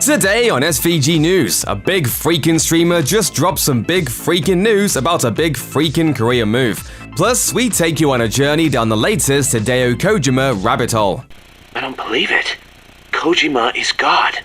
Today on SVG News, a big freaking streamer just dropped some big freaking news about a big freaking career move. Plus, we take you on a journey down the latest Hideo Kojima rabbit hole. I don't believe it. Kojima is God.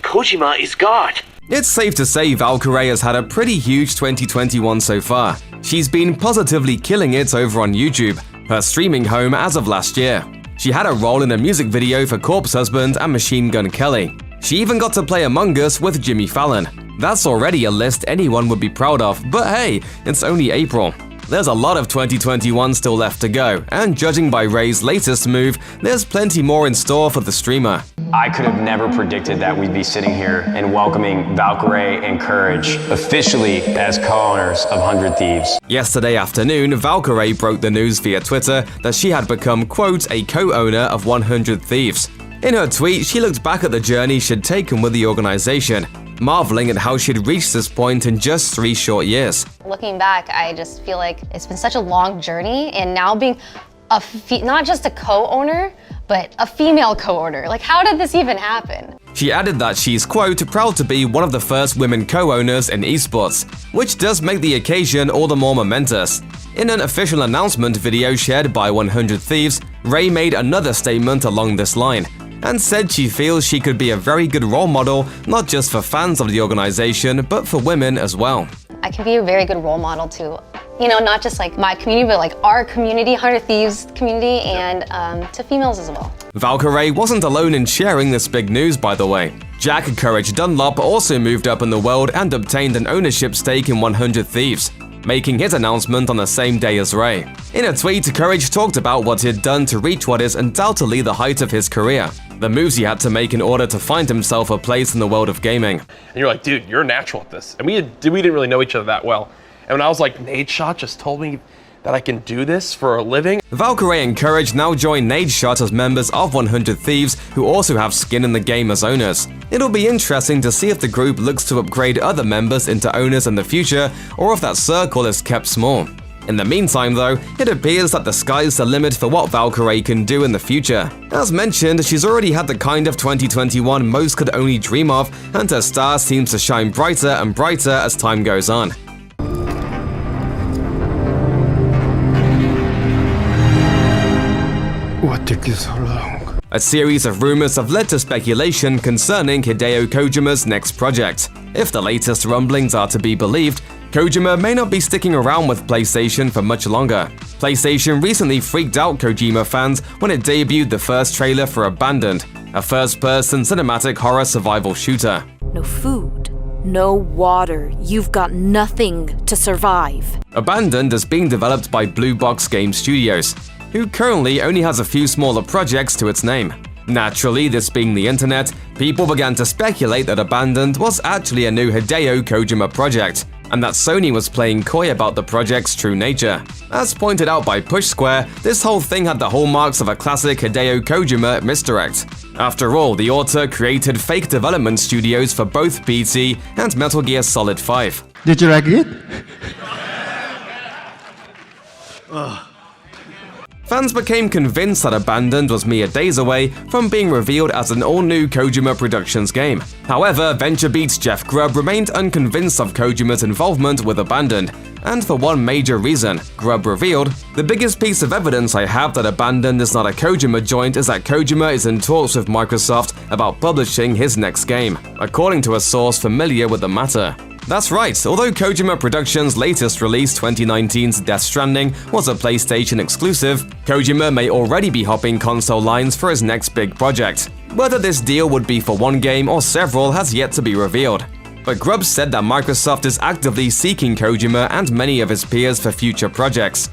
Kojima is God. It's safe to say Valkyrae has had a pretty huge 2021 so far. She's been positively killing it over on YouTube, her streaming home as of last year. She had a role in a music video for Corpse Husband and Machine Gun Kelly. She even got to play Among Us with Jimmy Fallon. That's already a list anyone would be proud of, but hey, it's only April. There's a lot of 2021 still left to go, and judging by Ray's latest move, there's plenty more in store for the streamer. I could have never predicted that we'd be sitting here and welcoming Valkyrae and Courage officially as co-owners of 100 Thieves. Yesterday afternoon, Valkyrae broke the news via Twitter that she had become, quote, a co-owner of 100 Thieves. In her tweet, she looked back at the journey she'd taken with the organization, marveling at how she'd reached this point in just 3 short years. Looking back, I just feel like it's been such a long journey, and now being not just a co-owner, but a female co-owner. Like, how did this even happen? She added that she's, quote, proud to be one of the first women co-owners in esports, which does make the occasion all the more momentous. In an official announcement video shared by 100 Thieves, Ray made another statement along this line, and said she feels she could be a very good role model, not just for fans of the organization, but for women as well. I can be a very good role model to, not just like my community, but like our community, 100 Thieves community, and to females as well. Valkyrae wasn't alone in sharing this big news, by the way. Jack Courage Dunlop also moved up in the world and obtained an ownership stake in 100 Thieves, making his announcement on the same day as Ray. In a tweet, Courage talked about what he'd done to reach what is undoubtedly the height of his career, the moves he had to make in order to find himself a place in the world of gaming. And you're like, dude, you're natural at this. And we didn't really know each other that well. And when I was like, Nadeshot just told me that I can do this for a living. Valkyrae and Courage now join Nadeshot as members of 100 Thieves, who also have skin in the game as owners. It'll be interesting to see if the group looks to upgrade other members into owners in the future, or if that circle is kept small. In the meantime though, it appears that the sky's the limit for what Valkyrae can do in the future. As mentioned, she's already had the kind of 2021 most could only dream of, and her star seems to shine brighter and brighter as time goes on. What took you so long? A series of rumors have led to speculation concerning Hideo Kojima's next project. If the latest rumblings are to be believed, Kojima may not be sticking around with PlayStation for much longer. PlayStation recently freaked out Kojima fans when it debuted the first trailer for Abandoned, a first-person cinematic horror survival shooter. No food, no water, you've got nothing to survive. Abandoned is being developed by Blue Box Game Studios, who currently only has a few smaller projects to its name. Naturally, this being the internet, people began to speculate that Abandoned was actually a new Hideo Kojima project, and that Sony was playing coy about the project's true nature. As pointed out by Push Square, this whole thing had the hallmarks of a classic Hideo Kojima misdirect. After all, the author created fake development studios for both PT and Metal Gear Solid 5. Did you like it? Fans became convinced that Abandoned was mere days away from being revealed as an all-new Kojima Productions game. However, VentureBeat's Jeff Grubb remained unconvinced of Kojima's involvement with Abandoned, and for one major reason. Grubb revealed, "The biggest piece of evidence I have that Abandoned is not a Kojima joint is that Kojima is in talks with Microsoft about publishing his next game," according to a source familiar with the matter. That's right, although Kojima Productions' latest release, 2019's Death Stranding, was a PlayStation exclusive, Kojima may already be hopping console lines for his next big project. Whether this deal would be for one game or several has yet to be revealed. But Grubb said that Microsoft is actively seeking Kojima and many of his peers for future projects.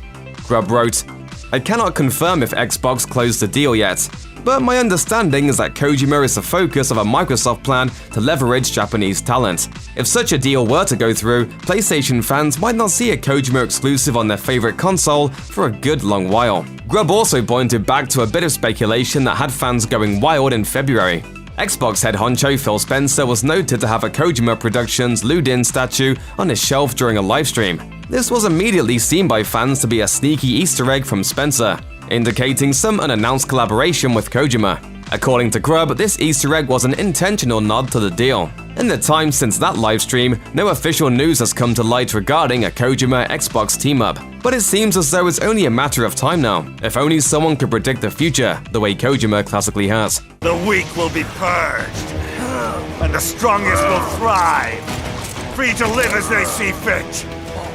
Grubb wrote, "I cannot confirm if Xbox closed the deal yet, but my understanding is that Kojima is the focus of a Microsoft plan to leverage Japanese talent. If such a deal were to go through, PlayStation fans might not see a Kojima exclusive on their favorite console for a good long while." Grubb also pointed back to a bit of speculation that had fans going wild in February. Xbox head honcho Phil Spencer was noted to have a Kojima Productions Ludin statue on his shelf during a livestream. This was immediately seen by fans to be a sneaky Easter egg from Spencer, indicating some unannounced collaboration with Kojima. According to Grubb, this Easter egg was an intentional nod to the deal. In the time since that livestream, no official news has come to light regarding a Kojima Xbox team-up, but it seems as though it's only a matter of time now. If only someone could predict the future, the way Kojima classically has. The weak will be purged, and the strongest will thrive, free to live as they see fit.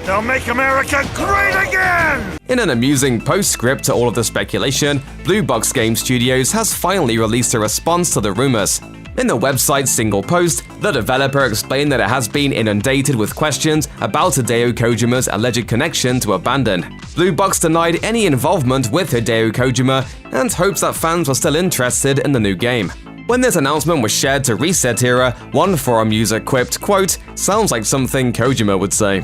They'll make America great again! In an amusing postscript to all of the speculation, Blue Box Game Studios has finally released a response to the rumors. In the website's single post, the developer explained that it has been inundated with questions about Hideo Kojima's alleged connection to Abandon. Blue Box denied any involvement with Hideo Kojima and hopes that fans were still interested in the new game. When this announcement was shared to Reset Era, one forum user quipped, quote, "Sounds like something Kojima would say."